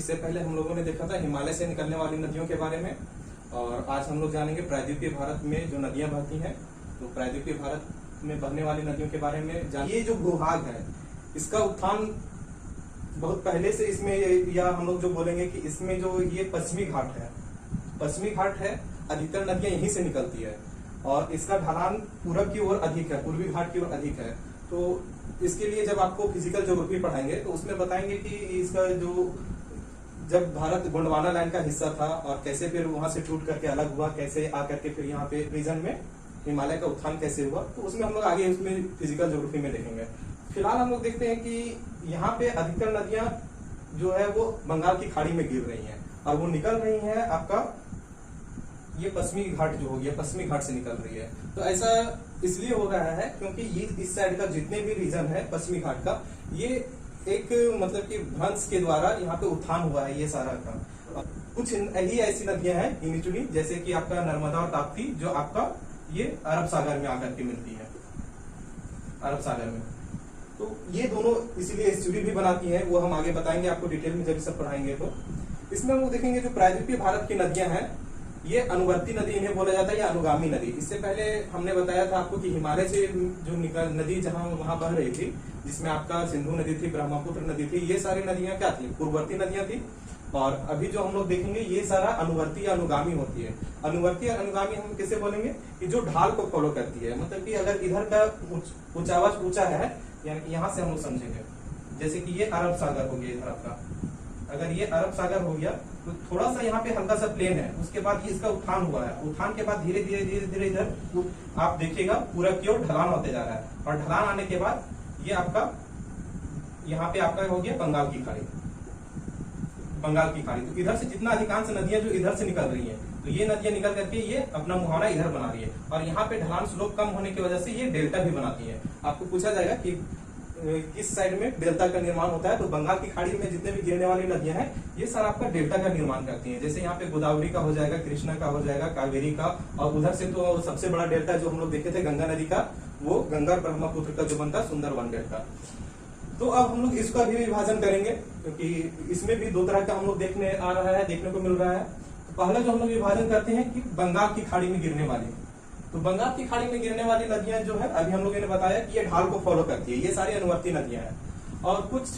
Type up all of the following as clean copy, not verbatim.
इससे पहले हम लोगों ने देखा था हिमालय से निकलने वाली नदियों के बारे में, और आज हम लोग जानेंगे प्रायद्वीपीय भारत में जो नदियां बहती हैं, तो प्रायद्वीपीय भारत में बहने वाली नदियों के बारे में ये जो भूभाग है इसका उत्थान बहुत पहले से इसमें, या हम लोग जो बोलेंगे कि इसमें जो ये पश्चिमी घाट है, अधिकतर नदियां यहीं से निकलती है और इसका ढलान पूरब की ओर अधिक है, पूर्वी घाट की ओर अधिक है। तो इसके लिए जब आपको फिजिकल ज्योग्राफी पढ़ाएंगे तो उसमें बताएंगे कि इसका जो जब भारत गोंडवाना लाइन का हिस्सा था और कैसे फिर वहां से टूट करके अलग हुआ, कैसे आकर के फिर यहाँ पे रीजन में हिमालय का उत्थान कैसे हुआ, तो उसमें हम लोग आगे उसमें फिजिकल ज्योग्राफी में देखेंगे। फिलहाल हम लोग देखते हैं कि यहाँ पे अधिकतर नदियां जो है वो बंगाल की खाड़ी में गिर रही हैं और वो निकल रही हैं आपका ये पश्चिमी घाट जो हो गया, पश्चिमी घाट से निकल रही है। तो ऐसा इसलिए हो रहा है क्योंकि ये इस साइड का जितने भी रीजन है पश्चिमी घाट का, ये एक मतलब कि भ्रंश के द्वारा यहाँ पे उत्थान हुआ है ये सारा का। कुछ ही ऐसी नदियां हैं गिनी चुनी, जैसे कि आपका नर्मदा और ताप्ती, जो आपका ये अरब सागर में आकर के मिलती है, अरब सागर में। तो ये दोनों इसीलिए स्टोरी भी बनाती है, वो हम आगे बताएंगे आपको डिटेल में जब सब पढ़ाएंगे। तो इसमें हम देखेंगे जो प्रायद्वीपीय भारत की नदियां हैं, ये अनुवर्ती नदी इन्हें बोला जाता है या अनुगामी नदी। इससे पहले हमने बताया था आपको कि हिमालय से जो नदी जहां वहां बह रही थी, जिसमें आपका सिंधु नदी थी, ब्रह्मपुत्र नदी थी, ये सारी नदियां क्या थी, पूर्ववर्ती नदियां थी। और अभी जो हम लोग देखेंगे ये सारा अनुवर्ती या अनुगामी होती है। अनुवर्ती और अनुगामी हम किसे बोलेंगे कि जो ढाल को फॉलो करती है, मतलब कि अगर इधर का ऊंचावाच ऊंचा है, यानी कि यहाँ से हम लोग समझेंगे, जैसे कि ये अरब सागर हो गया इधर आपका, अगर ये अरब सागर हो गया तो थोड़ा सा यहाँ पे हल्का सा प्लेन है, उसके बाद ये इसका उत्थान हुआ है, उत्थान के बाद धीरे धीरे इधर आप देखिएगा पूरा की ओर ढलान होते जा रहा है, और ढलान आने के बाद ये आपका यहाँ पे आपका हो गया बंगाल की खाड़ी। तो इधर से जितना अधिकांश नदियां जो इधर से निकल रही है, तो ये नदियां निकल करके ये अपना मुहाना इधर बना रही है, और यहाँ पे ढलान स्लोप कम होने की वजह से ये डेल्टा भी बनाती है। आपको पूछा जाएगा कि किस साइड में डेल्टा का निर्माण होता है, तो बंगाल की खाड़ी में जितने भी गिरने वाली नदियां हैं ये सारा आपका डेल्टा का निर्माण करती हैं। जैसे यहाँ पे गोदावरी का हो जाएगा, कृष्णा का हो जाएगा, कावेरी का, और उधर से तो सबसे बड़ा डेल्टा जो हम लोग देखे थे गंगा नदी का, वो गंगा ब्रह्मपुत्र का जो बनता है सुंदरवन डेल्टा। तो अब हम लोग इसका भी विभाजन करेंगे, क्योंकि इसमें भी दो तरह का हम लोग देखने को मिल रहा है। तो पहला जो हम लोग विभाजन करते हैं कि बंगाल की खाड़ी में गिरने वाली, तो बंगाल की खाड़ी में गिरने वाली नदियां जो है अभी हम लोगों ने बताया कि ये ढाल को फॉलो करती है, ये सारी अनुवर्ती नदियां हैं, और कुछ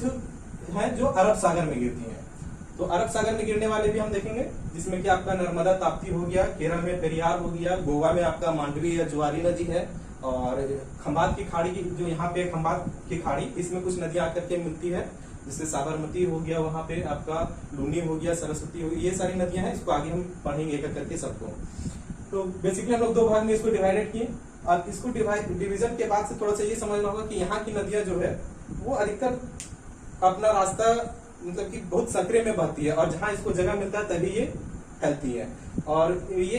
हैं जो अरब सागर में गिरती हैं। तो अरब सागर में गिरने वाले भी हम देखेंगे, जिसमें कि आपका नर्मदा ताप्ती हो गया, केरल में पेरियार हो गया, गोवा में आपका मांडवी या जुआरी नदी है, और खंबात की खाड़ी की जो यहाँ पे खंबात की खाड़ी, इसमें कुछ नदियां आकर के मिलती है, जैसे साबरमती हो गया, वहां पे आपका लूनी हो गया, सरस्वती हो गई, ये सारी नदियां हैं। इसको आगे हम पढ़ेंगे एक करके सबको। तो बेसिकली हम लोग दो भाग में इसको डिवाइडेड किए, और इसको डिवीजन के बाद से थोड़ा सा ये समझना होगा कि यहाँ की नदियां जो है वो अधिकतर अपना रास्ता मतलब कि बहुत संकरे में बहती है, और जहां इसको जगह मिलता है तभी ये फैलती है। और ये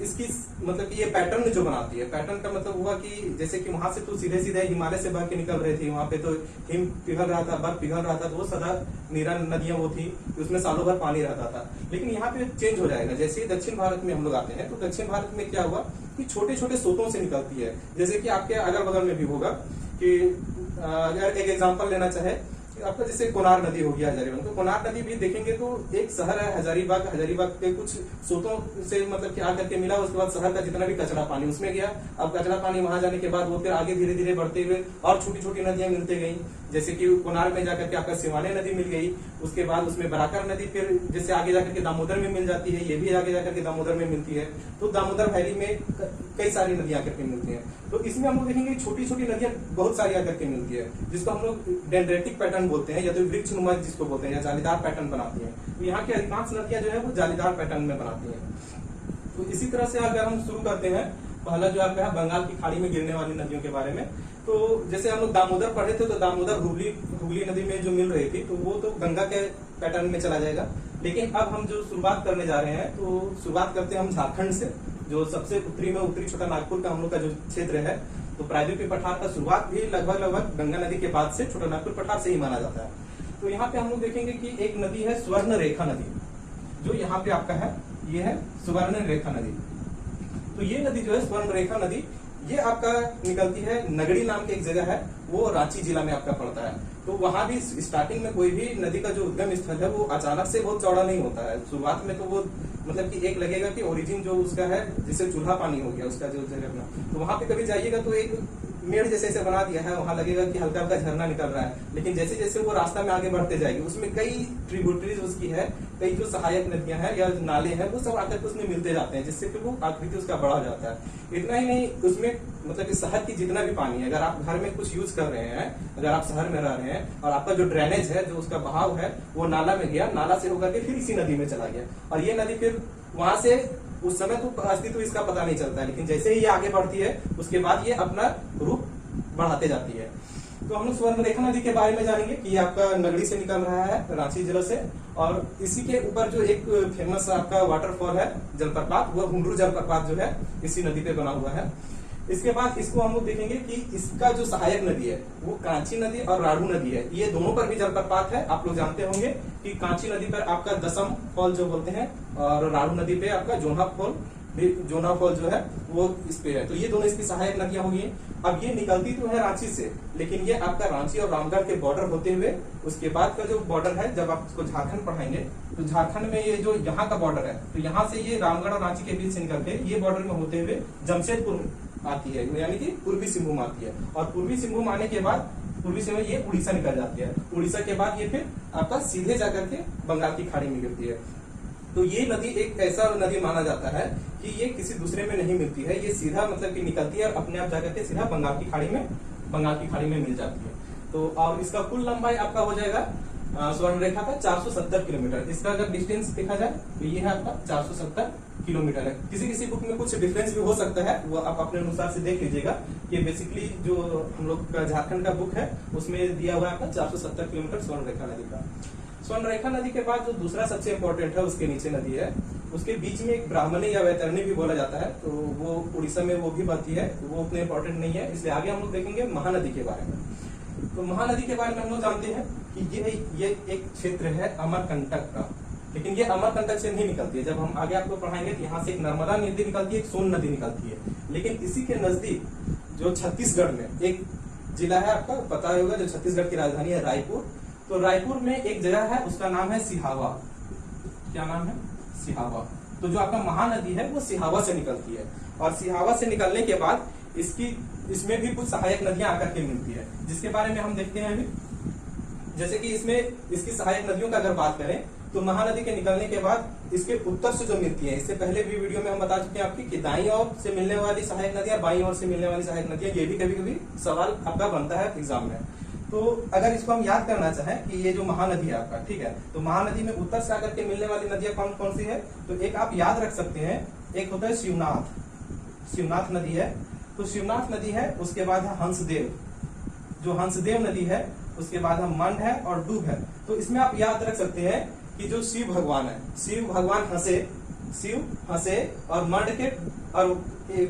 इसकी मतलब कि ये पैटर्न जो बनाती है, पैटर्न का मतलब हुआ कि जैसे कि वहां से तो सीधे हिमालय से बह के निकल रही थी, वहां पे तो हिम पिघल रहा था, बर्फ पिघल रहा था, तो वो सदा नीरा नदियां वो थी, उसमें सालों भर पानी रहता था। लेकिन यहाँ पे चेंज हो जाएगा, जैसे ही दक्षिण भारत में हम लोग आते हैं, तो दक्षिण भारत में क्या हुआ कि छोटे छोटे स्रोतों से निकलती है। जैसे कि आपके अगल बगल में भी होगा कि अगर एक एग्जाम्पल लेना चाहे आपका, जैसे कोनार नदी हो गया, हजारीबाग, तो कोनार नदी भी देखेंगे तो एक शहर है हजारीबाग के कुछ स्रोतों से मतलब कि आकर के मिला, उसके बाद शहर का जितना भी कचरा पानी उसमें गया। अब कचरा पानी वहां जाने के बाद वो फिर आगे धीरे धीरे बढ़ते हुए और छोटी छोटी नदियां मिलते गई, जैसे कि कोनार में जाकर के आपका सिवाने नदी मिल गई, उसके बाद उसमें बराकर नदी फिर जैसे आगे जाकर के दामोदर में मिल जाती है, ये भी आगे जाकर के दामोदर में मिलती है। तो दामोदर वैली में कई सारी नदियां आकर के मिलती है। तो इसमें हम लोग देखेंगे छोटी छोटी नदियां बहुत सारी आकर के मिलती है, जिसको हम लोग डेंड्रेटिक पैटर्न बोलते हैं, या तो वृक्ष नुमा जिसको बोलते हैं, या जालीदार पैटर्न बनाती हैं। तो यहाँ की अधिकांश नदियां जो है वो जालीदार पैटर्न में बनाती हैं। तो इसी तरह से अगर हम शुरू करते हैं, पहला जो आपका है बंगाल की खाड़ी में गिरने वाली नदियों के बारे में, तो जैसे हम लोग दामोदर पढ़े थे, तो दामोदर हुगली नदी में जो मिल रही थी, तो वो तो गंगा के पैटर्न में चला जाएगा। लेकिन अब हम जो शुरुआत करने जा रहे हैं, तो शुरुआत करते हैं हम झारखंड से, जो सबसे उत्तरी में उत्तरी छोटा नागपुर का हम लोग का जो क्षेत्र है। तो प्रायद्वीपीय पठार का शुरुआत भी लगभग गंगा नदी के बाद से छोटा नागपुर पठार से ही माना जाता है। तो यहाँ पे हम लोग देखेंगे कि एक नदी है स्वर्ण रेखा नदी, जो यहाँ पे आपका है, ये है स्वर्ण रेखा नदी। तो ये नदी जो है स्वर्ण रेखा नदी, ये आपका निकलती है नगड़ी नाम की एक जगह है, वो रांची जिला में आपका पड़ता है। तो वहां भी स्टार्टिंग में कोई भी नदी का जो उद्गम स्थल है वो अचानक से बहुत चौड़ा नहीं होता है। शुरुआत में तो वो मतलब कि एक लगेगा कि ओरिजिन जो उसका है, जैसे चूल्हा पानी हो गया उसका जो जगह अपना, तो वहां पे कभी जाइएगा तो एक मेड़ जैसे ऐसे बना दिया है, वहां लगेगा कि हल्का हल्का झरना निकल रहा है। लेकिन जैसे जैसे वो रास्ता में आगे बढ़ते जाएगी उसमें कई ट्रिब्यूटरीज उसकी है, कई जो सहायक नदियां हैं या नाले हैं वो सब आकर के उसमें मिलते जाते हैं, जिससे कि वो आकृति उसका बढ़ा जाता है। इतना ही नहीं, उसमें मतलब कि शहर की जितना भी पानी है, अगर आप घर में कुछ यूज कर रहे हैं, अगर आप शहर में रह रहे हैं और आपका जो ड्रेनेज है, जो उसका बहाव है, वो नाला में गया, नाला से होकर के फिर इसी नदी में चला गया, और ये नदी फिर वहां से उस समय तो अस्तित्व इसका पता नहीं चलता है, लेकिन जैसे ही ये आगे बढ़ती है उसके बाद ये अपना रूप बढ़ाते जाती है। तो हम लोग स्वर्णरेखा नदी के बारे में जानेंगे कि ये आपका नगड़ी से निकल रहा है, रांची जिला से, और इसी के ऊपर जो एक फेमस आपका वाटरफॉल है, जलप्रपात, वो हुंडरू जलप्रपात जो है इसी नदी पे बना हुआ है। इसके बाद इसको हम लोग देखेंगे कि इसका जो सहायक नदी है वो कांची नदी और राढ़ू नदी है। ये दोनों पर भी जलप्रपात है। आप लोग जानते होंगे कि कांची नदी पर आपका दसम फॉल जो बोलते हैं, और राढ़ू नदी पे आपका जोना फॉल जो है वो इस पे है। तो ये दोनों इसकी सहायक नदियां होगी। अब ये निकलती तो है रांची से, लेकिन ये आपका रांची और रामगढ़ के बॉर्डर होते हुए उसके बाद का जो बॉर्डर है, जब आप इसको झारखंड पढ़ाएंगे तो झारखंड में ये जो यहाँ का बॉर्डर है, तो यहाँ से ये रामगढ़ और रांची के बीच से निकल के ये बॉर्डर में होते हुए जमशेदपुर आती है, यानी कि पूर्वी सिंहभूम आती है, और पूर्वी सिंहभूम आने के बाद पूर्वी से ये उड़ीसा निकल जाती है। उड़ीसा के बाद ये फिर आपका सीधे जाकर के बंगाल की खाड़ी में गिरती है। तो ये नदी एक ऐसा नदी माना जाता है कि ये किसी दूसरे में नहीं मिलती है, ये सीधा मतलब कि निकलती है और अपने आप जाकर के सीधा बंगाल की खाड़ी में मिल जाती है। तो और इसका कुल लंबाई आपका हो जाएगा स्वर्णरेखा का 470 किलोमीटर। इसका अगर डिस्टेंस देखा जाए तो ये है आपका 470 किलोमीटर है। किसी किसी बुक में कुछ डिफरेंस भी हो सकता है, वो आप अपने अनुसार से देख लीजिएगा। कि बेसिकली जो हम लोग का झारखंड का बुक है उसमें दिया हुआ है आपका 470 किलोमीटर स्वर्णरेखा नदी का। स्वर्णरेखा नदी के बाद जो दूसरा सबसे इंपॉर्टेंट है उसके नीचे नदी है, उसके बीच में एक ब्राह्मणी या वैतरणी भी बोला जाता है, तो वो उड़ीसा में वो भी बहती है, वो उतने इंपॉर्टेंट नहीं है, इसलिए आगे हम लोग देखेंगे महानदी के बारे में। तो महानदी के बारे में हम लोग जानते हैं कि ये एक क्षेत्र है अमरकंटक का, लेकिन ये अमरकंटक से नहीं निकलती है। जब हम आगे आपको पढ़ाएंगे तो यहाँ से एक नर्मदा नदी निकलती है, एक सोन नदी निकलती है, लेकिन इसी के नजदीक जो छत्तीसगढ़ में एक जिला है, आपका पता होगा, जो छत्तीसगढ़ की राजधानी है रायपुर, तो रायपुर में एक जगह है उसका नाम है सिहावा। क्या नाम है? सिहावा। तो जो आपका महानदी है वो सिहावा से निकलती है, और सिहावा से निकलने के बाद इसमें भी कुछ सहायक नदियां आकर के मिलती है, जिसके बारे में हम देखते हैं अभी। जैसे कि इसमें इसकी सहायक नदियों का अगर बात करें तो महानदी के निकलने के बाद इसके उत्तर से जो मिलती है, इससे पहले भी वीडियो में हम बता चुके हैं आपकी कि दाईं ओर से मिलने वाली सहायक नदियां, बाईं ओर से मिलने वाली सहायक नदियां, ये भी कभी कभी सवाल आपका बनता है एग्जाम में। तो अगर इसको हम याद करना चाहें कि ये जो महानदी है आपका, ठीक है, तो महानदी में उत्तर से आकर के मिलने वाली नदियां कौन कौन सी है, तो एक आप याद रख सकते हैं, एक होता है शिवनाथ नदी है, तो शिवनाथ नदी है, उसके बाद है हंसदेव, जो हंसदेव नदी है, उसके बाद है मंड है और डूब है। तो इसमें आप याद रख सकते हैं कि जो शिव भगवान है, शिव भगवान हंसे और मंड के, और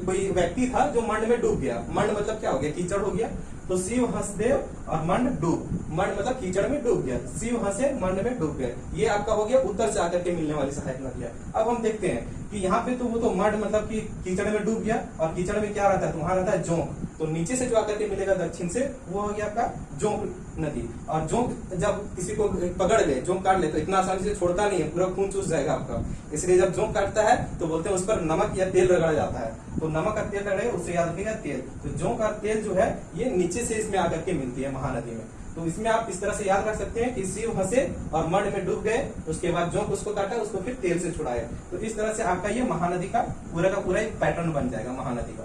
कोई व्यक्ति था जो मंड में डूब गया। मंड मतलब क्या हो गया? कीचड़ हो गया। तो शिव हंसदेव और मंड डूब, मंड मतलब कीचड़ में डूब गया, शिव हंसे मंड में डूब गए। ये आपका हो गया उत्तर से आकर के मिलने वाली सहायक नदियां। अब हम देखते हैं कि यहाँ पे तो वो तो मंड मतलब कि कीचड़ में डूब गया, और कीचड़ में क्या रहता है? तो वहां रहता है जोंक। तो नीचे से जो आकर के मिलेगा दक्षिण से, वो हो गया आपका जोंक नदी। और जोंक जब किसी को पकड़ ले, जोंक काट ले, तो इतना आसानी से छोड़ता नहीं है, पूरा खून चूस जाएगा आपका। इसलिए जब जोंक काटता है तो बोलते हैं उस पर नमक या तेल रगड़ा जाता है। तो नमक और तेल रगड़े, उससे याद रखिएगा तेल। तो जोंक और तेल जो है ये नीचे से इसमें आकर के मिलती है महानदी में। तो इसमें आप इस तरह से याद रख सकते हैं कि शिव हंसे और मंड में डूब गए, उसके बाद जोंक उसको काटा, उसको फिर तेल से छुड़ाया। तो इस तरह से आपका ये महानदी का पूरा एक पैटर्न बन जाएगा महानदी का।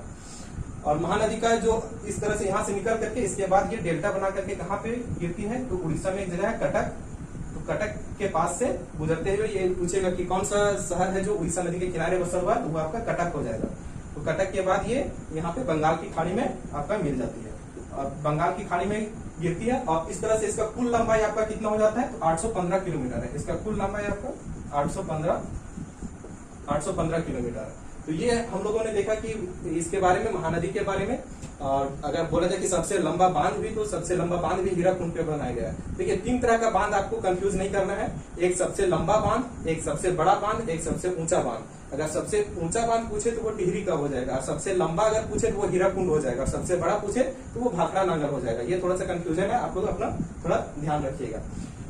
और महानदी का जो इस तरह से यहाँ से निकल करके इसके बाद ये डेल्टा बना करके कहाँ पे गिरती है? तो उड़ीसा में एक जगह है कटक। तो कटक के पास से गुजरते हुए ये पूछेगा कि कौन सा शहर है जो उड़ीसा नदी के किनारे बसा हुआ है, तो वो आपका कटक हो जाएगा। तो कटक के बाद ये यहाँ पे बंगाल की खाड़ी में आपका मिल जाती है, और बंगाल की खाड़ी में गिरती है। और इस तरह से इसका कुल लंबाई आपका कितना हो जाता है? तो 815 किलोमीटर है। इसका कुल लंबाई आपका 815 किलोमीटर है। तो ये हम लोगों ने देखा कि इसके बारे में, महानदी के बारे में। और अगर बोला जाए कि सबसे लंबा बांध भी, तो सबसे लंबा बांध भी हीराकुंड पे बनाया गया है। देखिए 3 तरह का बांध आपको कंफ्यूज नहीं करना है, एक सबसे लंबा बांध, एक सबसे बड़ा बांध, एक सबसे ऊंचा बांध। अगर सबसे ऊंचा बांध पूछे तो वो टिहरी का हो जाएगा, और सबसे लंबा अगर पूछे तो वो हीराकुंड हो जाएगा, और सबसे बड़ा पूछे तो वो भाखड़ा नांगल हो जाएगा। ये थोड़ा सा कंफ्यूजन है, आप लोग अपना थोड़ा ध्यान रखिएगा।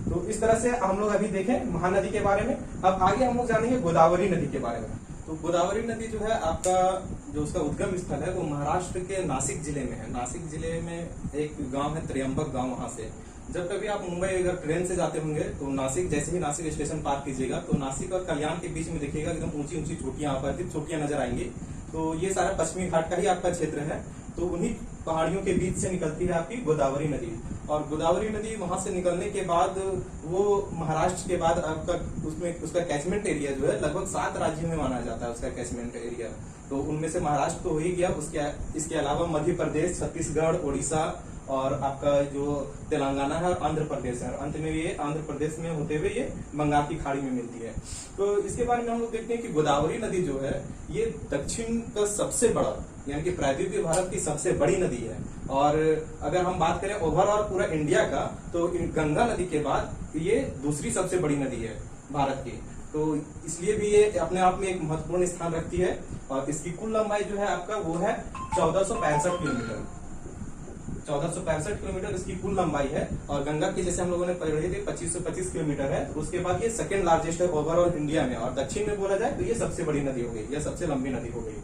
तो इस तरह से हम लोग अभी देखें महानदी के बारे में। अब आगे हम लोग जानेंगे गोदावरी नदी के बारे में। तो गोदावरी नदी जो है आपका, जो उसका उद्गम स्थल है वो महाराष्ट्र के नासिक जिले में है। नासिक जिले में एक गांव है त्र्यंबक गांव, वहां से जब कभी आप मुंबई अगर ट्रेन से जाते होंगे तो नासिक, जैसे ही नासिक स्टेशन पार कीजिएगा तो नासिक और कल्याण के बीच में देखिएगा एकदम ऊंची ऊंची चोटियां, आपादित चोटियां नजर आएंगी। तो ये सारा पश्चिमी घाट का ही आपका क्षेत्र है। तो उन्हीं पहाड़ियों के बीच से निकलती है आपकी गोदावरी नदी। और गोदावरी नदी वहां से निकलने के बाद वो महाराष्ट्र के बाद आपका उसमें उसका कैचमेंट एरिया जो है लगभग 7 राज्यों में माना जाता है उसका कैचमेंट एरिया। तो उनमें से महाराष्ट्र तो हो ही गया, इसके अलावा मध्य प्रदेश, छत्तीसगढ़, उड़ीसा और आपका जो तेलंगाना है और आंध्र प्रदेश है। और अंत में ये आंध्र प्रदेश में होते हुए ये बंगाल की खाड़ी में मिलती है। तो इसके बारे में हम लोग देखते हैं कि गोदावरी नदी जो है ये दक्षिण का सबसे बड़ा, यानी कि प्रायद्वीपीय भारत की सबसे बड़ी नदी है। और अगर हम बात करें ओवरऑल पूरा इंडिया का, तो गंगा नदी के बाद ये दूसरी सबसे बड़ी नदी है भारत की। तो इसलिए भी ये अपने आप में एक महत्वपूर्ण स्थान रखती है। और इसकी कुल लंबाई जो है आपका वो है 1465 किलोमीटर। 1465 किलोमीटर इसकी कुल लंबाई है। और गंगा की जैसे हम लोगों ने पढ़ी थी 2525 किलोमीटर है। तो उसके बाद ये सेकंड लार्जेस्ट है ओवरऑल इंडिया में। और दक्षिण में बोला जाए तो ये सबसे बड़ी नदी हो गई, यह सबसे लंबी नदी हो गई।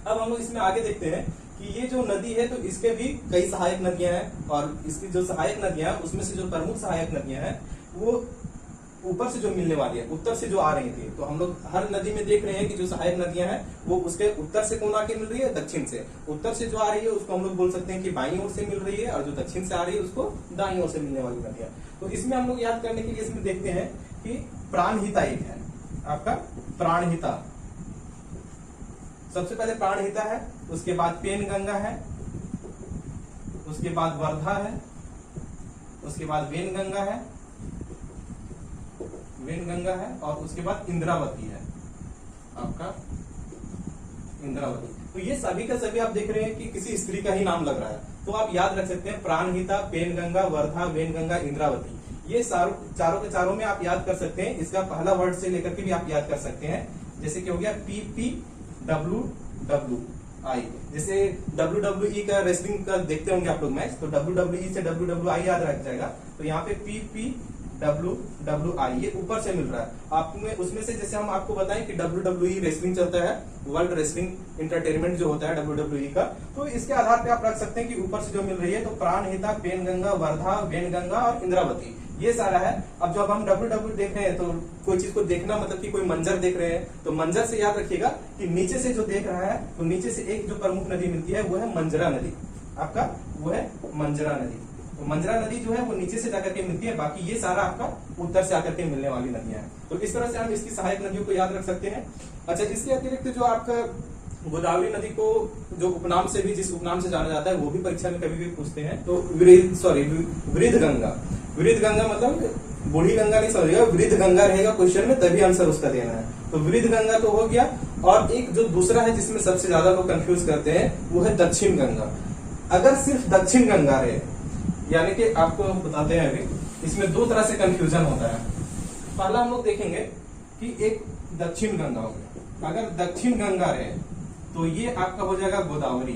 अब हम लोग इसमें आगे देखते हैं कि ये जो नदी है तो इसके भी कई सहायक नदियां हैं। और इसकी जो सहायक नदियां हैं उसमें से जो प्रमुख सहायक नदियां हैं वो ऊपर से जो मिलने वाली है, उत्तर से जो आ रही थी। तो हम लोग हर नदी में देख रहे हैं कि जो सहायक नदियां हैं वो उसके उत्तर से कौन आके मिल रही है, दक्षिण से। उत्तर से जो आ रही है उसको हम लोग बोल सकते हैं कि बाईं ओर से मिल रही है, और जो दक्षिण से आ रही है उसको दाईं ओर से मिलने वाली नदियां। तो इसमें हम लोग याद करने के लिए इसमें देखते हैं कि प्राणहिता एक है आपका, प्राणहिता सबसे पहले प्राणहिता है, उसके बाद पेनगंगा है, उसके बाद वर्धा है, उसके बाद वेनगंगा है, वेनगंगा है, और उसके बाद इंद्रावती है आपका, इंद्रावती। तो ये सभी का सभी आप देख रहे हैं कि किसी स्त्री का ही नाम लग रहा है। तो आप याद रख सकते हैं प्राणहिता, पेनगंगा, वर्धा, वेनगंगा, इंद्रावती। ये चारों के चारों में आप याद कर सकते हैं। इसका पहला वर्ड से लेकर के भी आप याद कर सकते हैं। जैसे कि हो गया PPWWI, जैसे WWE का रेसलिंग का देखते होंगे आप लोग मैच, तो WWE से WWI याद रख जाएगा। तो यहाँ पे PPWWI ये ऊपर से मिल रहा है आपको। उसमें से जैसे हम आपको बताएं कि WWE रेसलिंग चलता है, वर्ल्ड रेसलिंग इंटरटेनमेंट जो होता है WWE का, तो इसके आधार पे आप रख सकते हैं कि ऊपर से जो मिल रही है। तो प्राणहिता, पेनगंगा, वर्धा, वेनगंगा और इंद्रावती ये सारा है। अब जब हम WWE देख रहे हैं तो कोई चीज को देखना मतलब कि कोई मंजर देख रहे हैं, तो मंजर से याद रखिएगा कि नीचे से जो देख रहा है तो नीचे से एक जो प्रमुख नदी मिलती है वो है मंजरा नदी आपका, वो है मंजरा नदी। तो मंजरा नदी जो है वो नीचे से जाकर के मिलती है, बाकी ये सारा आपका उत्तर से आकर के मिलने वाली नदियां हैं। तो इस तरह से हम इसकी सहायक नदियों को याद रख सकते हैं। अच्छा, इसके अतिरिक्त जो आपका गोदावरी नदी को जो उपनाम से भी, जिस उपनाम से जाना जाता है वो भी परीक्षा में कभी भी पूछते हैं, तो वृद्ध गंगा। वृद्ध गंगा मतलब बूढ़ी गंगा नहीं समझिएगा, वृद्ध गंगा रहेगा क्वेश्चन में, तभी आंसर उसका देना है। तो वृद्ध गंगा तो हो गया। और एक जो दूसरा है जिसमें सबसे ज्यादा लोग कंफ्यूज करते हैं वो है दक्षिण गंगा। अगर सिर्फ दक्षिण गंगा रहे, यानी कि आपको बताते हैं अभी, इसमें 2 तरह से कंफ्यूजन होता है। पहला हम लोग देखेंगे कि एक दक्षिण गंगा हो गया। अगर दक्षिण गंगा रहे तो ये आपका हो जाएगा गोदावरी,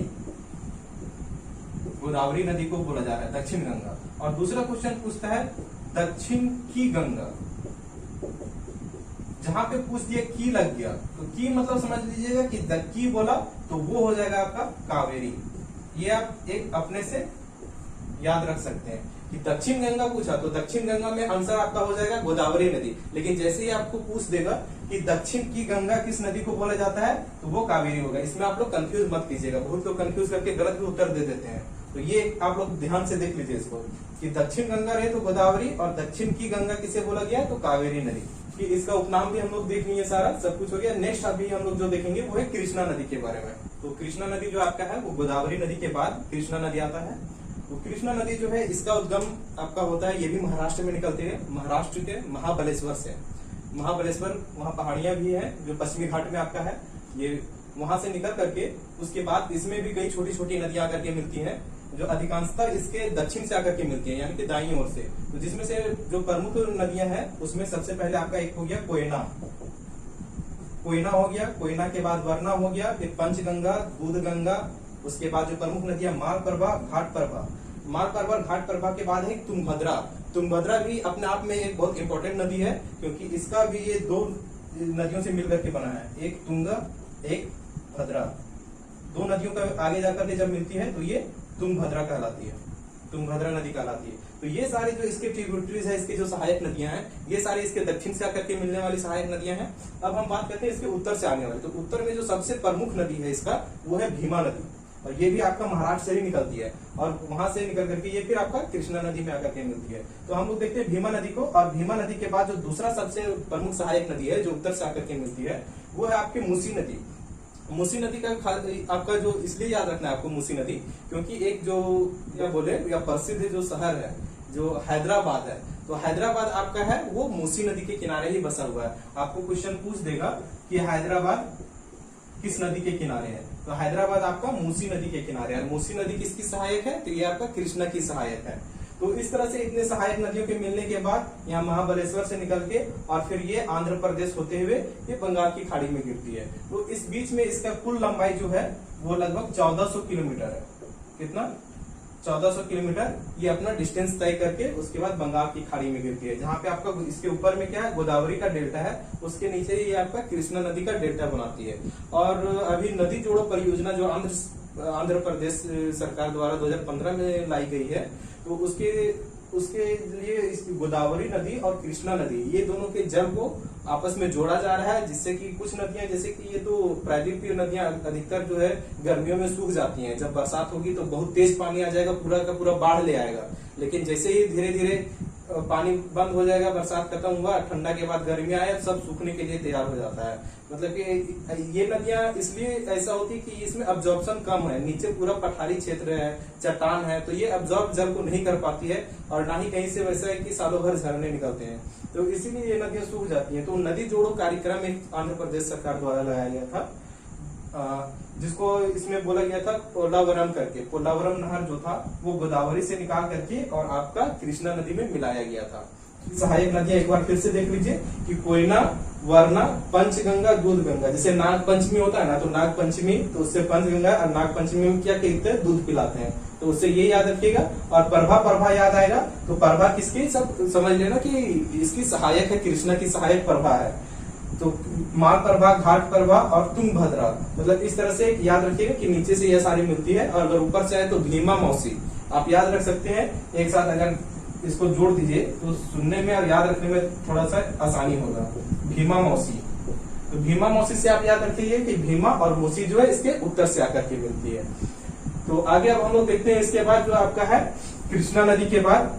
गोदावरी नदी को बोला जा रहा है दक्षिण गंगा। और दूसरा क्वेश्चन पूछता है दक्षिण की गंगा। जहां पे पूछ दिया की लग गया तो की मतलब समझ लीजिएगा कि की बोला तो वो हो जाएगा आपका कावेरी। ये आप एक अपने से याद रख सकते हैं कि दक्षिण गंगा पूछा तो दक्षिण गंगा में आंसर आपका हो जाएगा गोदावरी नदी। लेकिन जैसे ही आपको पूछ देगा कि दक्षिण की गंगा किस नदी को बोला जाता है तो वो कावेरी होगा। इसमें आप लोग कंफ्यूज मत कीजिएगा, बहुत लोग कंफ्यूज करके गलत भी उत्तर दे देते हैं। तो ये आप लोग ध्यान से देख लीजिए इसको कि दक्षिण गंगा रहे तो गोदावरी, और दक्षिण की गंगा किसे बोला गया तो कावेरी नदी। कि इसका उपनाम भी हम लोग देख लिए, सारा सब कुछ हो गया। नेक्स्ट अभी हम लोग जो देखेंगे वो है कृष्णा नदी के बारे में। तो कृष्णा नदी जो आपका है वो गोदावरी नदी के बाद कृष्णा नदी आता है। तो कृष्णा नदी जो है इसका उद्गम आपका होता है, ये भी महाराष्ट्र में निकलती है, महाराष्ट्र के महाबलेश्वर से। महाबलेश्वर वहाँ पहाड़ियां भी हैं जो पश्चिमी घाट में आपका है। ये वहां से निकल करके उसके बाद इसमें भी कई छोटी छोटी नदियां आकर के मिलती हैं, जो अधिकांशतः इसके दक्षिण से आकर के मिलती हैं, यानी कि दाईं ओर से। तो जिसमें से जो प्रमुख नदियां हैं उसमें सबसे पहले आपका एक हो गया कोयना, कोयना हो गया, कोयना के बाद वरना हो गया, फिर पंचगंगा, दूधगंगा, उसके बाद जो प्रमुख नदियां मालप्रभा, घाटप्रभा, मालप्रभा घाटप्रभा के बाद है तुंगभद्रा। तुंगभद्रा भी अपने आप में एक बहुत इंपॉर्टेंट नदी है, क्योंकि इसका भी ये दो नदियों से मिलकर के बना है, एक तुंगा एक भद्रा। दो नदियों का आगे जाकर के जब मिलती है तो ये तुंगभद्रा कहलाती है, तुंगभद्रा नदी कहलाती है। तो ये सारे जो इसके ट्रिब्यूटरीज है, इसके जो सहायक नदियां हैं, ये सारी इसके दक्षिण से आकर के मिलने वाली सहायक नदियां हैं। अब हम बात करते हैं इसके उत्तर से आने वाली। तो उत्तर में जो सबसे प्रमुख नदी है इसका वो है भीमा नदी, और ये भी आपका महाराष्ट्र से ही निकलती है, और वहां से निकल करके ये फिर आपका कृष्णा नदी में आकर के मिलती है। तो हम लोग देखते हैं भीमा नदी को, और भीमा नदी के बाद जो दूसरा सबसे प्रमुख सहायक नदी है जो उत्तर से आकर के मिलती है वो है आपकी मूसी नदी। मूसी नदी का आपका जो इसलिए याद रखना है आपको मूसी नदी, क्योंकि एक जो या बोले या प्रसिद्ध जो शहर है जो हैदराबाद है, तो हैदराबाद आपका है वो मूसी नदी के किनारे ही बसा हुआ है। आपको क्वेश्चन पूछ देगा कि हैदराबाद किस नदी के किनारे है, तो हैदराबाद आपका मूसी नदी के किनारे है। मूसी नदी किसकी सहायक है, तो ये आपका कृष्णा की सहायक है। तो इस तरह से इतने सहायक नदियों के मिलने के बाद यहाँ महाबलेश्वर से निकल के और फिर ये आंध्र प्रदेश होते हुए ये बंगाल की खाड़ी में गिरती है। तो इस बीच में इसका कुल लंबाई जो है वो लगभग 1400 किलोमीटर है। कितना? 1400 किलोमीटर ये अपना डिस्टेंस तय करके उसके बाद बंगाल की खाड़ी में गिरती है, जहाँ पे आपका इसके ऊपर में क्या है, गोदावरी का डेल्टा है, उसके नीचे ये आपका कृष्णा नदी का डेल्टा बनाती है। और अभी नदी जोड़ो परियोजना जो आंध्र प्रदेश सरकार द्वारा 2015 में लाई गई है, तो उसके लिए इस गोदावरी नदी और कृष्णा नदी ये दोनों के जल को आपस में जोड़ा जा रहा है, जिससे कि कुछ नदियां जैसे कि ये तो प्राकृतिक नदियां अधिकतर जो है गर्मियों में सूख जाती हैं, जब बरसात होगी तो बहुत तेज पानी आ जाएगा, पूरा का पूरा बाढ़ ले आएगा। लेकिन जैसे ही धीरे धीरे पानी बंद हो जाएगा, बरसात खत्म हुआ, ठंडा के बाद गर्मी आए, सब सूखने के लिए तैयार हो जाता है। मतलब कि ये नदियां इसलिए ऐसा होती है कि इसमें अब्जॉर्प्शन कम है, नीचे पूरा पठारी क्षेत्र है, चट्टान है, तो ये अब्जॉर्ब जल को नहीं कर पाती है, और ना ही कहीं से वैसा है कि सालों भर झरने निकलते हैं, तो इसीलिए ये नदियां सूख जाती हैं। तो नदी जोड़ो कार्यक्रम एक आंध्र प्रदेश सरकार द्वारा लगाया गया था, जिसको इसमें बोला गया था पोलावरम करके। पोलावरम नहर जो था वो गोदावरी से निकाल करके और आपका कृष्णा नदी में मिलाया गया था। सहायक नदियां एक बार फिर से देख लीजिए कि कोयना, वरना, पंचगंगा, दूधगंगा। जैसे नाग पंचमी होता है ना, तो नाग पंचमी तो उससे पंचगंगा, और नाग पंचमी में क्या कहते हैं, दूध पिलाते हैं, तो उससे ये याद रखिएगा। और प्रभा याद आएगा, तो प्रभा किसकी, सब समझ लेना कि इसकी सहायक है, कृष्णा की सहायक प्रभा है। तो मालप्रभा, घाटप्रभा और तुंगभद्रा, मतलब इस तरह से याद रखिएगा कि नीचे से यह सारी मिलती है, और अगर ऊपर से आए तो भीमा मौसी आप याद रख सकते हैं। एक साथ अगर इसको जोड़ दीजिए तो सुनने में और याद रखने में थोड़ा सा आसानी होगा। भीमा मौसी, तो भीमा मौसी से आप याद रखिए कि भीमा और मौसी जो है इसके उत्तर से आकर के मिलती है। तो आगे अब हम लोग देखते हैं, इसके बाद जो आपका है कृष्णा नदी के बाद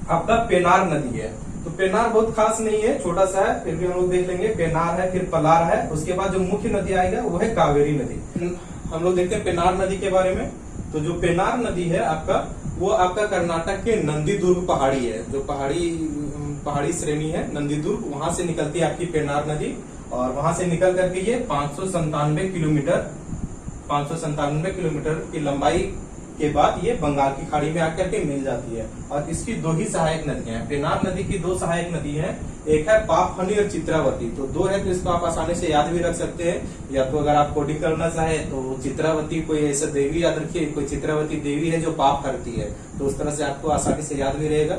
आपका पेनार नदी है। तो पेनार बहुत खास नहीं है, छोटा सा है, फिर भी हम लोग देख लेंगे। पेनार है, फिर पलार है, उसके बाद जो मुख्य नदी आएगा वो है कावेरी नदी। हम लोग देखते हैं पेनार नदी के बारे में। तो जो पेनार नदी है आपका, वो आपका कर्नाटक के नंदीदुर्ग पहाड़ी है, जो पहाड़ी श्रेणी है नंदीदुर्ग, वहां से निकलती है आपकी पेनार नदी। और वहां से निकल करके ये 597 किलोमीटर की लंबाई के बाद ये बंगाल की खाड़ी में आकर के मिल जाती है। और इसकी दो ही सहायक नदियां हैं, पेनार नदी की दो सहायक नदी हैं, एक है पापफनी और चित्रावती। तो दो है, तो इसको आप आसानी से याद भी रख सकते हैं, या तो अगर आप कोडिंग करना चाहे तो चित्रावती कोई ऐसा देवी याद रखिए, कोई चित्रावती देवी है जो पाप हरती है, तो उस तरह से आपको आसानी से याद भी रहेगा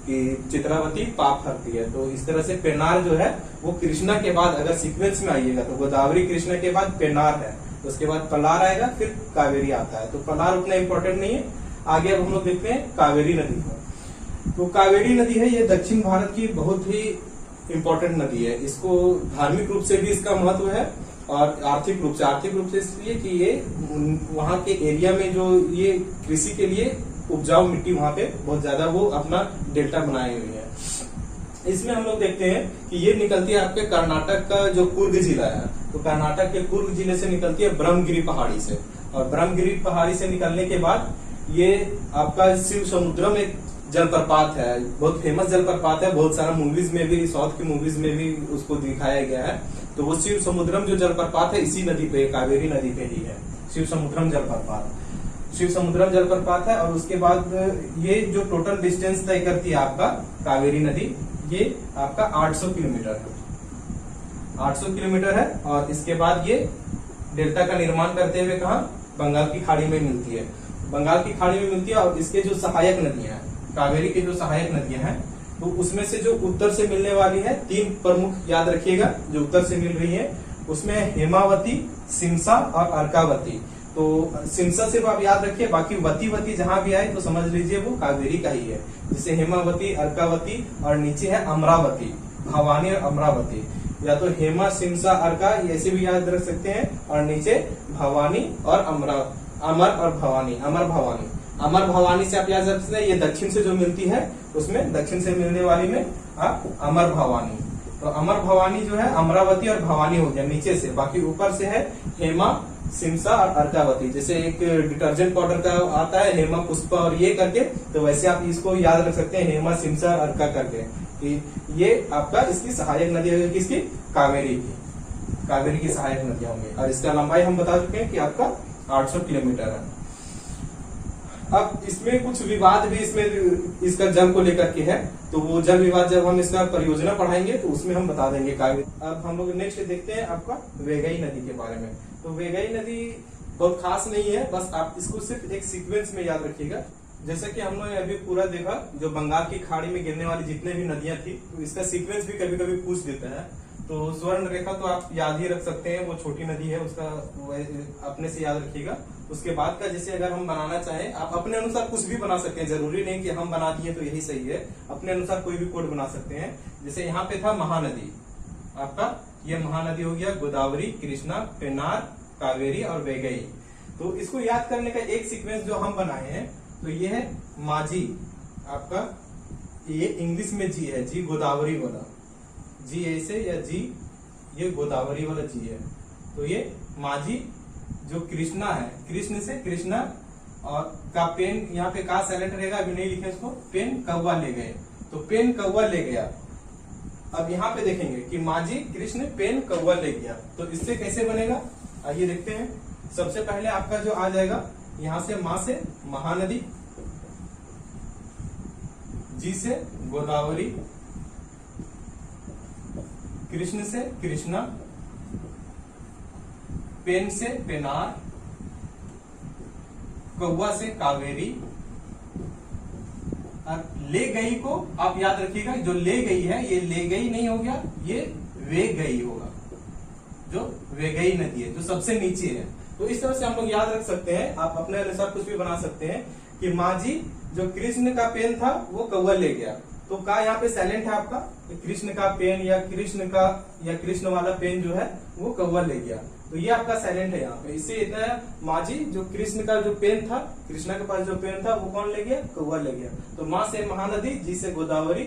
कि चित्रावती पाप हरती है। तो इस तरह से पेनार जो है वो कृष्णा के बाद अगर सीक्वेंस में आइएगा तो गोदावरी कृष्णा के बाद पेनार है, उसके बाद पलार आएगा, फिर कावेरी आता है। तो पलार उतना इम्पोर्टेंट नहीं है। आगे अब हम लोग देखते हैं कावेरी नदी को। तो कावेरी नदी है, ये दक्षिण भारत की बहुत ही इम्पोर्टेंट नदी है। इसको धार्मिक रूप से भी इसका महत्व है, और आर्थिक रूप से इसलिए कि ये वहाँ के एरिया में जो ये कृषि के लिए उपजाऊ मिट्टी वहाँ पे बहुत ज्यादा, वो अपना डेल्टा बनाए हुए है। इसमें हम लोग देखते हैं कि ये निकलती है आपके कर्नाटक का जो कुर्ग जिला है, तो कर्नाटक के कुर्ग जिले से निकलती है ब्रह्मगिरी पहाड़ी से, और ब्रह्मगिरी पहाड़ी से निकलने के बाद ये आपका शिव समुद्रम एक जलप्रपात है, बहुत फेमस जलप्रपात है, बहुत सारा मूवीज में भी, साउथ की मूवीज में भी उसको दिखाया गया है। तो वो शिव समुद्रम जो जलप्रपात है इसी नदी पे, कावेरी नदी पे ही है शिव समुद्रम जलप्रपात। शिव समुद्रम जलप्रपात है। और उसके बाद ये जो टोटल डिस्टेंस तय करती है आपका कावेरी नदी, ये आपका 800 किलोमीटर है, 800 किलोमीटर है। और इसके बाद ये डेल्टा का निर्माण करते हुए कहा, बंगाल की खाड़ी में मिलती है, बंगाल की खाड़ी में मिलती है। और इसके जो सहायक नदियां हैं, कावेरी की जो सहायक नदियां हैं, तो उसमें से जो उत्तर से मिलने वाली है, 3 प्रमुख याद रखिएगा जो उत्तर से मिल रही है, उसमें हेमावती, सिमसा और अर्कावती। तो सिमसा सिर्फ आप याद रखिए, बाकी वती जहां भी आए तो समझ लीजिए वो कावेरी का ही है। जैसे हेमावती, अर्कावती और नीचे है अमरावती, भवानी और अमरावती, या तो हेमा, सिमसा, अर्का ऐसे भी याद रख सकते हैं। और नीचे भवानी और अमर और भवानी, अमर भवानी। अमर भवानी से आप याद रख सकते हैं, ये दक्षिण से जो मिलती है उसमें दक्षिण से मिलने वाली में आप अमर भवानी। तो अमर भवानी जो है अमरावती और भवानी हो गया नीचे से, बाकी ऊपर से है हेमा, सिमसा और अर्कावती। जैसे एक डिटर्जेंट पाउडर का आता है हेमा, पुष्पा और ये करके, तो वैसे आप इसको याद रख सकते हैं हेमा, सिमसा और अर्का करके, कि ये आपका इसकी सहायक नदी है, किसकी, कावेरी की, कावेरी की सहायक नदियां होंगी। और इसका लंबाई हम बता चुके हैं कि आपका 800 किलोमीटर है। अब इसमें कुछ विवाद भी इसमें इसका जल को लेकर के है, तो वो जल विवाद जब हम इसका परियोजना पढ़ाएंगे तो उसमें हम बता देंगे कावेरी। अब हम लोग नेक्स्ट देखते हैं आपका वेगई नदी के बारे में। तो वेगई नदी बहुत खास नहीं है, बस आप इसको सिर्फ एक सीक्वेंस में याद रखिएगा। जैसा कि हम लोग अभी पूरा देखा, जो बंगाल की खाड़ी में गिरने वाली जितने भी नदियां थी, तो इसका सीक्वेंस भी कभी कभी पूछ देता है। तो स्वर्ण रेखा तो आप याद ही रख सकते हैं, वो छोटी नदी है, उसका अपने से याद रखिएगा। उसके बाद का जैसे अगर हम बनाना चाहें, आप अपने अनुसार कुछ भी बना सकते हैं, जरूरी नहीं कि हम बना दिए तो यही सही है, अपने अनुसार कोई भी कोड बना सकते हैं। जैसे यहाँ पे था महानदी, आपका ये महानदी हो गया, गोदावरी, कृष्णा, पेन्नार, कावेरी और वेगई। तो इसको याद करने का एक सीक्वेंस जो हम बनाए हैं, तो ये है माझी, आपका ये इंग्लिश में जी है, जी गोदावरी वाला, जी ऐसे या जी, ये गोदावरी वाला जी है। तो ये माझी जो कृष्णा है, कृष्ण से कृष्णा, और का पेन यहाँ पे का साइलेंट रहेगा, अभी नहीं लिखे इसको, पेन कौवा ले गए, तो पेन कौवा ले गया। अब यहाँ पे देखेंगे कि माझी कृष्ण पेन कौवा ले गया, तो इससे कैसे बनेगा, आइए देखते हैं। सबसे पहले आपका जो आ जाएगा, यहां से मां से महानदी, जी से गोदावरी, कृष्ण से कृष्णा, पेन से पेनार, कौवा से कावेरी, और ले गई को आप याद रखिएगा, जो ले गई है ये ले गई नहीं हो गया, ये वे गई होगा, जो वेगई नदी है जो सबसे नीचे है। तो इस तरह से हम लोग याद रख सकते हैं, आप अपने अनुसार कुछ भी बना सकते हैं कि माझी जो कृष्ण का पेन था वो कौवा ले गया, तो का यहाँ पे साइलेंट है आपका, कृष्ण का पेन या कृष्ण वाला पेन जो है वो कौवा ले गया, तो ये आपका साइलेंट है यहाँ पे। इससे इतना है, माझी जो कृष्ण का जो पेन था, कृष्णा के पास जो पेन था वो कौन ले गया, कौवा ले गया। तो माँ से महानदी, जी से गोदावरी,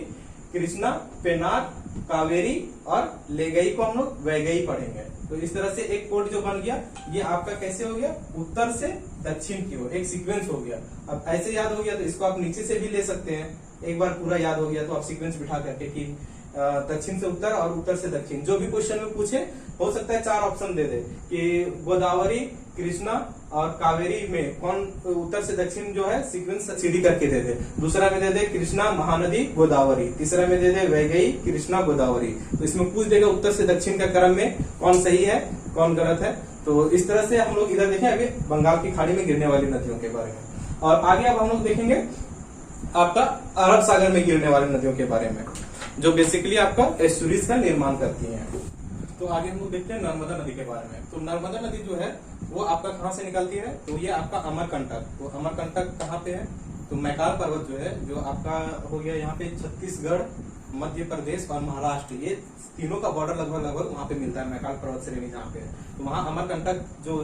कृष्णा, पेनार, कावेरी और ले गई को हम लोग वैगई पढ़ेंगे। तो इस तरह से एक कोड जो बन गया, ये आपका कैसे हो गया, उत्तर से दक्षिण की ओर एक सीक्वेंस हो गया। अब ऐसे याद हो गया तो इसको आप नीचे से भी ले सकते हैं, एक बार पूरा याद हो गया तो आप सीक्वेंस बिठा करके कि दक्षिण से उत्तर और उत्तर से दक्षिण, जो भी क्वेश्चन में पूछे, हो सकता है 4 ऑप्शन दे दे कि गोदावरी, कृष्णा और कावेरी में कौन उत्तर से दक्षिण जो है सीक्वेंस सीधी करके दे दे, दूसरा में दे दे कृष्णा, महानदी, गोदावरी, तीसरा में दे दे वैगई, कृष्णा, गोदावरी। तो इसमें पूछ देगा उत्तर से दक्षिण का क्रम में कौन सही है कौन गलत है। तो इस तरह से हम लोग इधर देखें आगे बंगाल की खाड़ी में गिरने वाली नदियों के बारे में, और आगे अब हम लोग देखेंगे आपका अरब सागर में गिरने वाली नदियों के बारे में, जो बेसिकली आपका एस्चुरीज का निर्माण करती हैं। तो आगे हम लोग देखते हैं नर्मदा नदी के बारे में। तो नर्मदा नदी जो है वो आपका कहाँ से निकलती है, तो ये आपका अमरकंटक। तो अमरकंटक कहाँ पे है, तो मैकाल पर्वत जो है, जो आपका हो गया यहाँ पे छत्तीसगढ़, मध्य प्रदेश और महाराष्ट्र, ये तीनों का बॉर्डर लगभग वहां पे मिलता है, मैकाल पर्वत श्रेणी जहाँ पे है। तो वहाँ अमरकंटक जो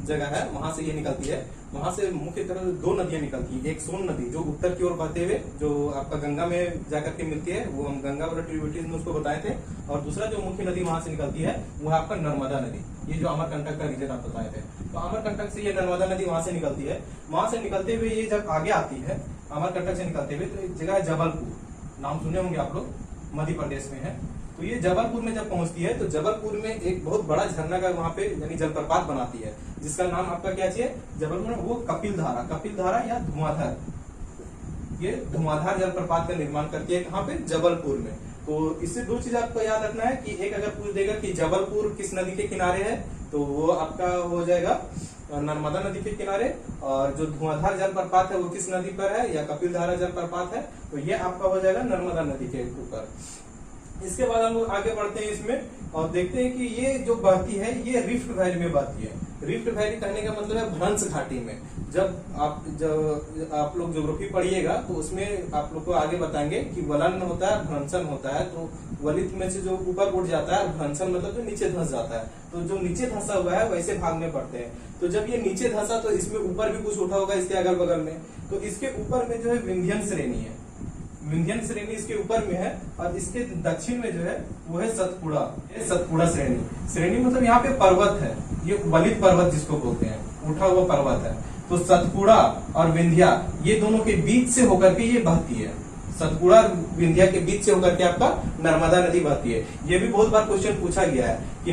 जगह है वहां से ये निकलती है। वहां से मुख्य तरह 2 नदियां निकलती है, एक सोन नदी जो उत्तर की ओर बहते हुए जो आपका गंगा में जाकर के मिलती है, वो हम गंगा वाला ट्रिब्यूटरीज में उसको बताए थे, और दूसरा जो मुख्य नदी वहां से निकलती है वो है आपका नर्मदा नदी, ये जो अमरकंटक का रीजन आप बताए थे। तो अमरकंटक से ये नर्मदा नदी वहां से निकलती है। वहां से निकलते हुए ये जब आगे आती है अमरकंटक से निकलते हुए, तो एक जगह है जबलपुर, नाम सुने होंगे आप लोग, मध्य प्रदेश में है। तो तो ये जबलपुर में जब पहुंचती है तो जबलपुर में एक बहुत बड़ा झरना का वहां पे यानी जलप्रपात बनाती है, जिसका नाम आपका क्या चाहिए जबलपुर में, वो कपिल धारा या धुआंधार, ये धुआंधार जलप्रपात का निर्माण करती है कहाँ पे, जबलपुर में। तो इससे दो चीज आपको याद रखना है कि एक अगर पूछ देगा कि जबलपुर किस नदी के किनारे है, तो वो आपका हो जाएगा नर्मदा नदी के किनारे, और जो धुआंधार जलप्रपात है वो किस नदी पर है, या कपिलधारा जलप्रपात है, तो ये आपका हो जाएगा नर्मदा नदी के ऊपर। इसके बाद हम लोग आगे बढ़ते हैं इसमें और देखते हैं कि ये जो बहती है ये रिफ्ट वैली में बहती है। रिफ्ट वैली कहने का मतलब है भ्रंश घाटी में। जब आप लोग ज्योग्राफी पढ़िएगा तो उसमें आप लोग को आगे बताएंगे कि वलन होता है, भ्रंशन होता है, तो वलित में से जो ऊपर उठ जाता है, भ्रंशन मतलब जो नीचे धंस जाता है, तो जो नीचे धंसा हुआ है वैसे भाग में पड़ते हैं। तो जब ये नीचे धंसा तो इसमें ऊपर भी कुछ उठा होगा इसके अगल बगल में, तो इसके ऊपर में जो है विंध्यन श्रेणी है, विंध्यन श्रेणी इसके ऊपर में है, और इसके दक्षिण में जो है वो है सतपुड़ा श्रेणी मतलब यहाँ पे पर्वत है, ये वलित पर्वत जिसको बोलते हैं, उठा हुआ पर्वत है। तो सतपुड़ा और विंध्या ये दोनों के बीच से होकर के ये बहती है, सतपुड़ा और विंध्या के बीच से होकर के आपका नर्मदा नदी बहती है। ये भी बहुत बार क्वेश्चन पूछा गया है कि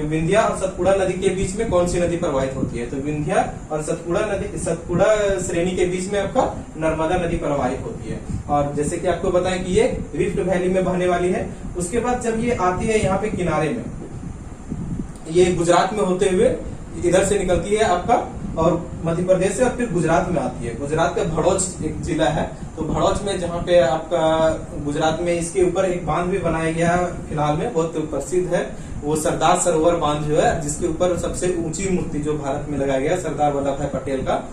विंध्या और सतपुड़ा नदी के बीच में कौन सी नदी प्रवाहित होती है, तो विंध्या और सतपुड़ा श्रेणी के बीच में आपका नर्मदा नदी प्रवाहित होती है। और जैसे कि आपको बताएं कि ये रिफ्ट वैली में बहने वाली है। उसके बाद जब ये आती है यहाँ पे किनारे में, ये गुजरात में होते हुए इधर से निकलती है आपका, और मध्य प्रदेश से और फिर गुजरात में आती है। गुजरात का भड़ौच एक जिला है, तो भड़ौच में जहाँ पे आपका गुजरात में इसके ऊपर एक बांध भी बनाया गया है फिलहाल में, बहुत प्रसिद्ध है, वो सरदार सरोवर बांध जो है, जिसके ऊपर सबसे ऊंची मूर्ति जो भारत में लगाया गया सरदार वल्लभ भाई पटेल का,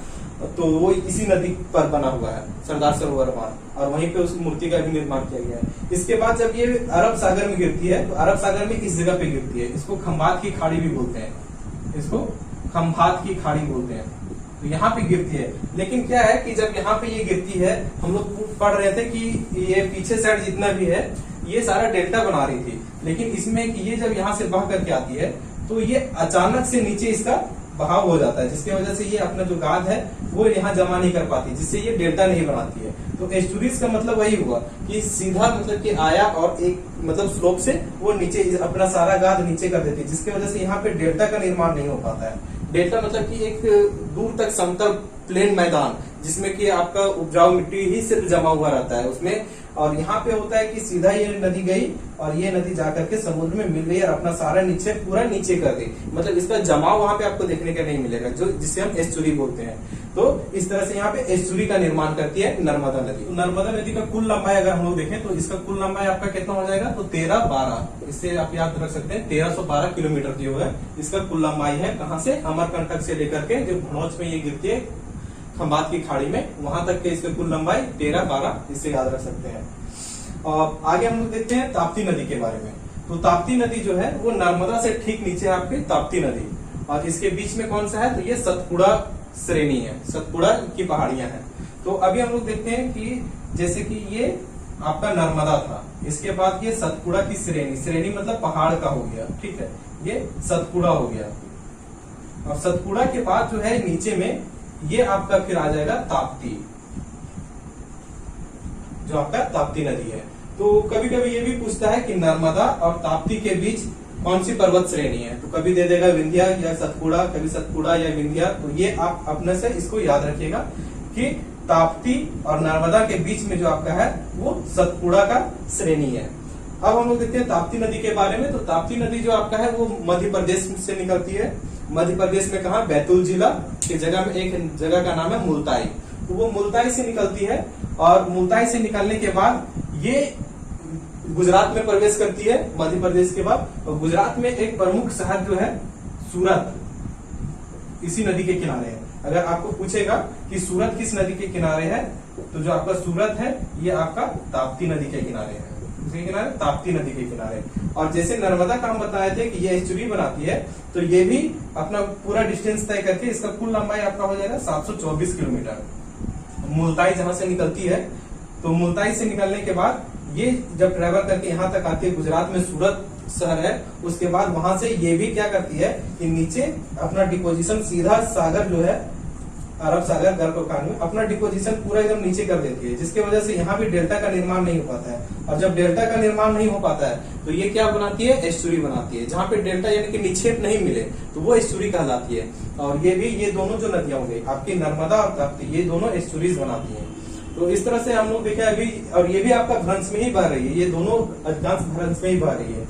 तो वो इसी नदी पर बना हुआ है सरदार सरोवर बांध, और वहीं पे उस मूर्ति का भी निर्माण किया गया है। इसके बाद जब ये अरब सागर में गिरती है, तो अरब सागर में इस जगह पे गिरती है, इसको खंभात की खाड़ी भी बोलते हैं, इसको खंभात की खाड़ी बोलते हैं। तो यहाँ पे गिरती है, लेकिन क्या है कि जब यहाँ पे ये गिरती है, हम लोग पढ़ रहे थे कि ये पीछे साइड जितना भी है ये सारा डेल्टा बना रही थी, लेकिन इसमें कि ये जब यहाँ से बह करके आती है तो ये अचानक से नीचे इसका बहाव हो जाता है, जिसकी वजह से ये अपना जो गाद है वो यहाँ जमा नहीं कर पाती, जिससे ये डेल्टा नहीं बनाती है। तो एस्टुरीज का मतलब वही हुआ कि सीधा मतलब कि आया और एक मतलब स्लोप से वो नीचे अपना सारा गाद नीचे कर देती है, जिसकी वजह से यहाँ पे डेल्टा का निर्माण नहीं हो पाता है। डेल्टा मतलब कि एक दूर तक समतल प्लेन मैदान, जिसमें कि आपका उपजाऊ मिट्टी ही सिर्फ जमा हुआ रहता है उसमें, और यहाँ पे होता है कि सीधा ये नदी गई और ये नदी जाकर के समुद्र में मिल गई और अपना सारा नीचे पूरा नीचे कर दी, मतलब इसका जमाव वहां पे आपको देखने का नहीं मिलेगा, जो जिसे हम एस्चुरी बोलते हैं। तो इस तरह से यहाँ पे एस्चुरी का निर्माण करती है नर्मदा नदी। तो नर्मदा नदी का कुल लंबाई अगर हम लोग देखें तो इसका कुल लंबाई आपका कितना हो जाएगा, तो 13-12, इससे आप याद रख सकते हैं 1312 किलोमीटर जो है इसका कुल लंबाई है। कहाँ से, अमरकंटक से लेकर के जो भनौच में ये गिरती है खंभात की खाड़ी में, वहां तक के इसका कुल लंबाई 13-12, इससे याद रख सकते हैं। और आगे हम लोग देखते हैं ताप्ती नदी के बारे में। तो ताप्ती नदी जो है वो नर्मदा से ठीक नीचे है आपकी ताप्ती नदी, और इसके बीच में कौन सा है, तो ये सतपुड़ा श्रेणी है, सतपुड़ा की पहाड़ियां हैं। तो अभी हम लोग देखते हैं कि जैसे कि ये आपका नर्मदा था, इसके बाद ये सतपुड़ा की श्रेणी मतलब पहाड़ का हो गया, ठीक है, ये सतपुड़ा हो गया, और सतपुड़ा के बाद जो है नीचे में ये आपका फिर आ जाएगा ताप्ती, जो आपका ताप्ती नदी है। तो कभी कभी ये भी पूछता है कि नर्मदा और ताप्ती के बीच कौन सी पर्वत श्रेणी है, तो कभी दे देगा विंध्या या सतपुड़ा, कभी सतपुड़ा या विंध्या। तो ये आप अपने से इसको याद रखिएगा कि ताप्ती और नर्मदा के बीच में जो आपका है वो सतपुड़ा का श्रेणी है। अब हम लोग देखते हैं ताप्ती नदी के बारे में। तो ताप्ती नदी जो आपका है वो मध्य प्रदेश से निकलती है। मध्य प्रदेश में कहा, बैतूल जिला की जगह में एक जगह का नाम है मुल्ताई। तो वो मुल्ताई से निकलती है, और मुल्ताई से निकलने के बाद ये गुजरात में प्रवेश करती है मध्य प्रदेश के बाद। और गुजरात में एक प्रमुख शहर जो है सूरत, इसी नदी के किनारे है। अगर आपको पूछेगा कि सूरत किस नदी के किनारे है, तो जो आपका सूरत है ये आपका ताप्ती नदी के किनारे है, किनारे ताप्ती नदी के किनारे। और जैसे नर्मदा का हम बताए थे कि ये एस्चुरी बनाती है, तो ये भी अपना पूरा डिस्टेंस तय करके इसका कुल लंबाई आपका हो जाएगा 724 किलोमीटर। मुल्ताई जहां से निकलती है, तो मुल्ताई से निकलने के बाद ये जब ट्रेवल करके यहाँ तक आती है, गुजरात में सूरत शहर है, उसके बाद वहां से ये भी क्या करती है कि नीचे अपना डिपोजिशन सीधा सागर जो है अरब सागर गर्भखान में अपना डिपोजिशन पूरा एकदम नीचे कर देती है, जिसकी वजह से यहाँ भी डेल्टा का निर्माण नहीं हो पाता है। और जब डेल्टा का निर्माण नहीं हो पाता है तो ये क्या बनाती है, एस्चुरी बनाती है। जहाँ पे डेल्टा यानी कि निक्षेप नहीं मिले तो वो एस्चुरी कहलाती है। और ये दोनों जो नदियां हो गई आपकी नर्मदा और ताप्ती, ये दोनों एस्चुरीज बनाती है। तो इस तरह से हम लोग देखे अभी, और ये भी आपका भ्रंश में ही बह रही है, ये दोनों अधिकांश भ्रंश में ही बह रही है।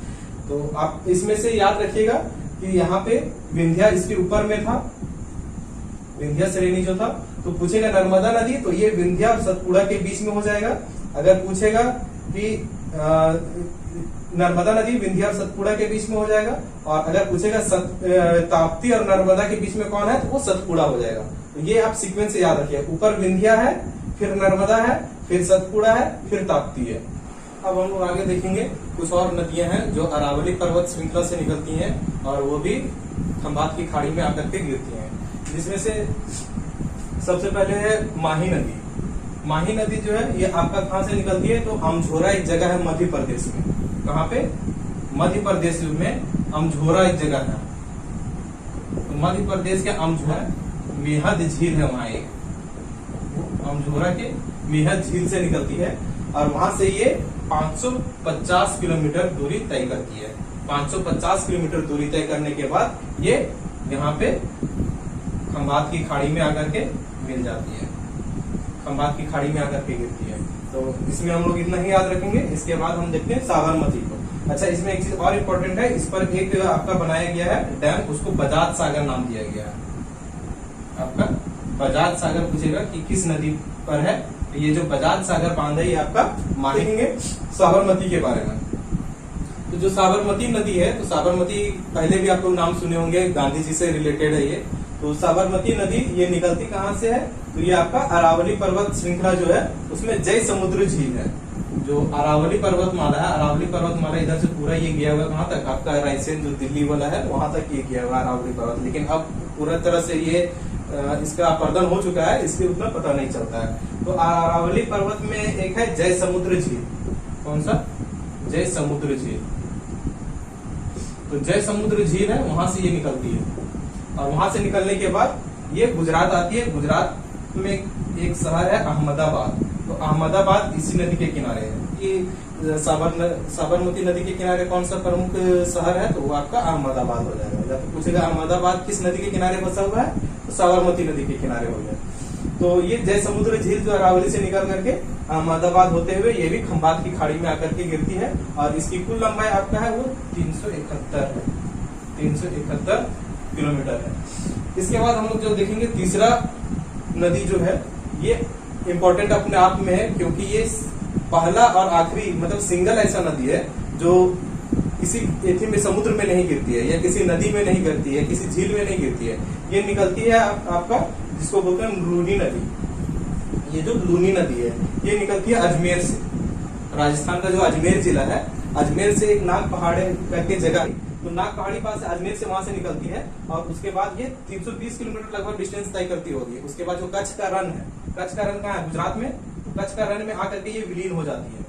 तो आप इसमें से याद रखिएगा कि यहाँ पे विंध्या इसके ऊपर में था, विंध्या श्रेणी जो था। तो पूछेगा नर्मदा नदी, तो ये विंध्या और सतपुड़ा के बीच में हो जाएगा। अगर पूछेगा कि नर्मदा नदी विंध्या और सतपुड़ा के बीच में हो जाएगा। और अगर पूछेगा ताप्ती और नर्मदा के बीच में कौन है, तो वो सतपुड़ा हो जाएगा। तो ये आप सीक्वेंस से याद रखिए, ऊपर विंध्या है, फिर नर्मदा है, फिर सतपुड़ा है, फिर ताप्ती है। अब हम लोग आगे देखेंगे कुछ और नदियां हैं जो अरावली पर्वत श्रृंखला से निकलती हैं और वो भी खंभात की खाड़ी में आकर के गिरती हैं। जिसमें से सबसे पहले है माही नदी। माही नदी जो है ये आपका कहाँ से निकलती है, तो अमझोरा एक जगह है मध्य प्रदेश में। कहाँ पे, मध्य प्रदेश में अमझोरा एक जगह है। तो मध्य प्रदेश के अमझोरा मेहद झील है, वहां एक अमझोरा के मेहद झील से निकलती है। और वहां से ये 550 किलोमीटर दूरी तय करती है। 550 किलोमीटर दूरी तय करने के बाद ये यहाँ पे खंभात की खाड़ी में आकर के मिल जाती है, खंभात की खाड़ी में आकर के गिरती है। तो इसमें हम लोग इतना ही याद रखेंगे। इसके बाद हम देखते हैं साबरमती को। अच्छा, इसमें एक चीज और इम्पोर्टेंट है, इस पर एक आपका बनाया गया है डैम, उसको बजाज सागर नाम दिया गया है। आपका बजाज सागर पूछेगा कि किस नदी पर है, तो ये जो बजाज सागर बांध है ये आपका मानेंगे साबरमती के बारे में। तो जो साबरमती नदी है, तो साबरमती पहले भी आप लोग नाम सुने होंगे, गांधी जी से रिलेटेड है ये। तो साबरमती नदी ये निकलती कहाँ से है, तो ये आपका अरावली पर्वत श्रृंखला जो है उसमें जय समुद्र झील है। जो अरावली पर्वतमाला है, अरावली पर्वतमाला इधर से पूरा ये गया हुआ कहाँ तक, आपका रायसेन जो दिल्ली वाला है वहां तक ये गया हुआ अरावली पर्वत। लेकिन अब पूरा तरह से ये इसका अपरदन हो चुका है, इसलिए उतना पता नहीं चलता है। तो अरावली पर्वत में एक है जय समुद्र झील। कौन सा, जय समुद्र झील। तो जय समुद्र झील है, वहां से ये निकलती है। और वहां से निकलने के बाद ये गुजरात आती है। गुजरात में एक शहर है अहमदाबाद। तो अहमदाबाद इसी नदी के किनारे है। ये साबरमती नदी के किनारे कौन सा प्रमुख शहर है, तो वो आपका अहमदाबाद हो जाएगा। जब पूछेगा अहमदाबाद किस नदी के किनारे बसा हुआ है, तो साबरमती नदी के किनारे हो गया। तो ये जय समुद्र झील जो अरावली से निकल करके अहमदाबाद होते हुए ये भी खंभात की खाड़ी में आकर के गिरती है। और इसकी कुल लंबाई आपका है वो 371 किलोमीटर है। इसके बाद हम लोग जो देखेंगे तीसरा नदी जो है ये इम्पोर्टेंट अपने आप में है, क्योंकि ये पहला और आखिरी मतलब सिंगल ऐसा नदी है जो किसी एथी में समुद्र में नहीं गिरती है, या किसी नदी में नहीं गिरती है, किसी झील में नहीं गिरती है। ये निकलती है आपका जिसको बोलते हैं लूनी नदी। ये जो लूनी नदी है ये निकलती है अजमेर से। राजस्थान का जो अजमेर जिला है, अजमेर से एक नाग पहाड़ करके जगह, तो नाग पहाड़ी पास अजमेर से वहां से निकलती है। और उसके बाद ये 320 किलोमीटर लगभग डिस्टेंस तय करती होगी। उसके बाद जो कच्छ का रण है, कच्छ का रण कहाँ है, गुजरात में। तो कच्छ का रण में आकर के ये विलीन हो जाती है।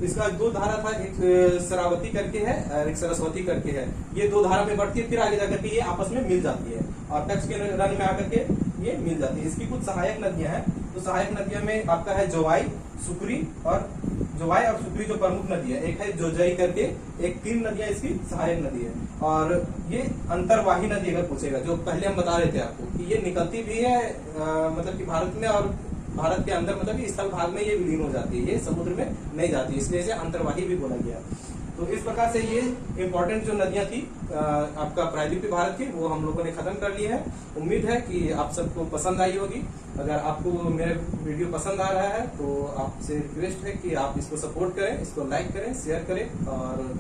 इसका दो धारा था, एक शरावती करके है और एक सरस्वती करके है। ये दो धारा में बढ़ती है, फिर आगे जाकर के ये आपस में मिल जाती है और कच्छ के रण में आकर के ये मिल जाती है। इसकी कुछ सहायक नदियां हैं। तो सहायक नदियों में आपका है जोवाई, सुकरी और सुकरी जो प्रमुख नदी है। एक है जोजई करके, एक 3 नदियां इसकी सहायक नदी है। और ये अंतर्वाही नदी अगर पूछेगा, जो पहले हम बता रहे थे आपको कि ये निकलती भी है मतलब कि भारत में, और भारत के अंदर मतलब स्थल भाग में ये विलीन हो जाती है, ये समुद्र में नहीं जाती, इसलिए इसे अंतर्वाही भी बोला गया। तो इस प्रकार से ये इम्पोर्टेंट जो नदियां थी आपका प्रायद्वीपीय भारत की, वो हम लोगों ने खत्म कर ली है। उम्मीद है कि आप सबको पसंद आई होगी। अगर आपको मेरा वीडियो पसंद आ रहा है तो आपसे रिक्वेस्ट है कि आप इसको सपोर्ट करें, इसको लाइक करें, शेयर करें। और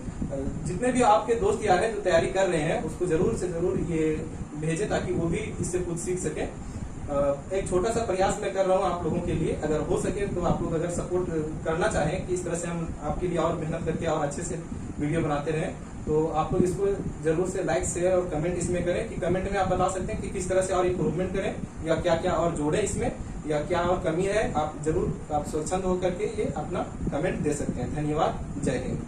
जितने भी आपके दोस्त यार हैं जो तैयारी कर रहे हैं उसको जरूर से जरूर ये भेजें, ताकि वो भी इससे कुछ सीख सके। एक छोटा सा प्रयास मैं कर रहा हूँ आप लोगों के लिए। अगर हो सके तो आप लोग अगर सपोर्ट करना चाहें कि इस तरह से हम आपके लिए और मेहनत करके और अच्छे से वीडियो बनाते रहें, तो आप लोग इसको जरूर से लाइक, शेयर और कमेंट इसमें करें। कि कमेंट में आप बता सकते हैं कि किस तरह से और इम्प्रूवमेंट करें, या क्या क्या और जोड़े इसमें, या क्या और कमी है। आप जरूर आप स्वच्छंद होकर के ये अपना कमेंट दे सकते हैं। धन्यवाद। जय हिंद।